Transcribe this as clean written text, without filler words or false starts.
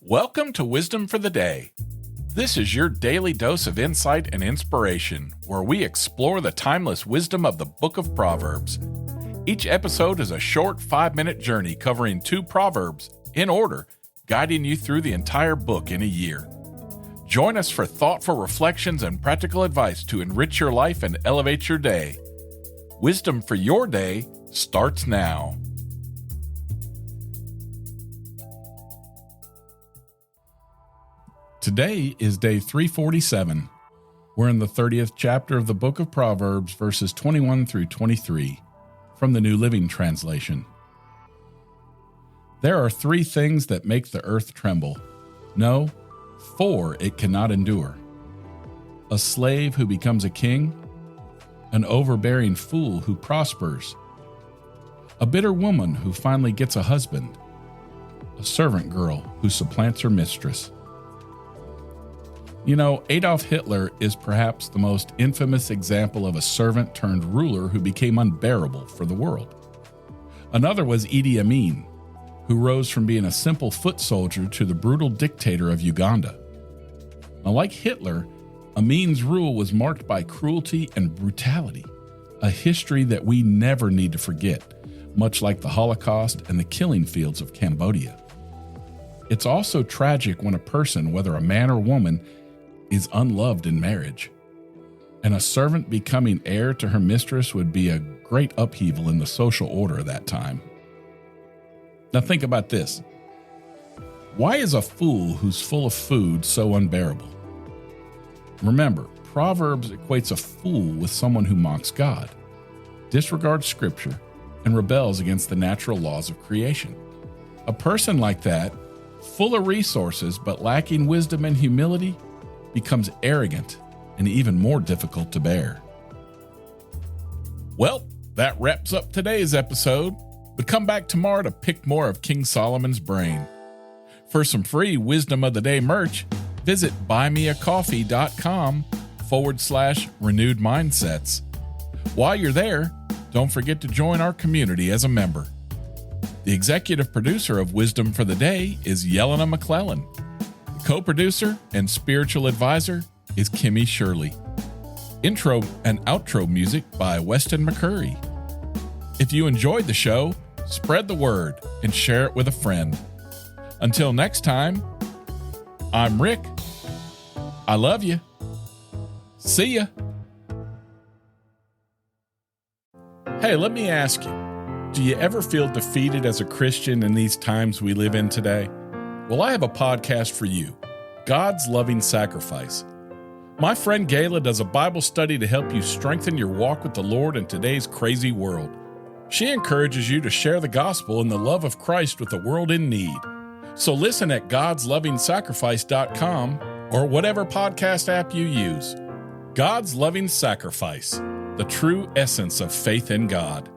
Welcome to Wisdom for the Day. This is your daily dose of insight and inspiration, where we explore the timeless wisdom of the book of Proverbs. Each episode is a short 5-minute journey covering 2 proverbs in order, guiding you through the entire book in a year. Join us for thoughtful reflections and practical advice to enrich your life and elevate your day. Wisdom for your day starts now. Today is day 347. We're in the 30th chapter of the book of Proverbs, verses 21 through 23, from the New Living Translation. There are 3 things that make the earth tremble. No, 4 it cannot endure. A slave who becomes a king, an overbearing fool who prospers, a bitter woman who finally gets a husband, a servant girl who supplants her mistress. You know, Adolf Hitler is perhaps the most infamous example of a servant turned ruler who became unbearable for the world. Another was Idi Amin, who rose from being a simple foot soldier to the brutal dictator of Uganda. Now, like Hitler, Amin's rule was marked by cruelty and brutality, a history that we never need to forget, much like the Holocaust and the Killing Fields of Cambodia. It's also tragic when a person, whether a man or woman, is unloved in marriage. And a servant becoming heir to her mistress would be a great upheaval in the social order of that time. Now think about this. Why is a fool who's full of food so unbearable? Remember, Proverbs equates a fool with someone who mocks God, disregards scripture, and rebels against the natural laws of creation. A person like that, full of resources but lacking wisdom and humility, becomes arrogant and even more difficult to bear. Well, that wraps up today's episode, but come back tomorrow to pick more of King Solomon's brain. For some free Wisdom of the Day merch, visit buymeacoffee.com/renewed mindsets. While you're there, don't forget to join our community as a member. The executive producer of Wisdom for the Day is Yelena McClellan. Co-producer and spiritual advisor is Kimmy Shirley. Intro and outro music by Weston McCurry. If you enjoyed the show, spread the word and share it with a friend. Until next time, I'm Rick. I love you. See ya. Hey, let me ask you, do you ever feel defeated as a Christian in these times we live in today? Well, I have a podcast for you, God's Loving Sacrifice. My friend Gayla does a Bible study to help you strengthen your walk with the Lord in today's crazy world. She encourages you to share the gospel and the love of Christ with the world in need. So listen at godslovingsacrifice.com or whatever podcast app you use. God's Loving Sacrifice, the true essence of faith in God.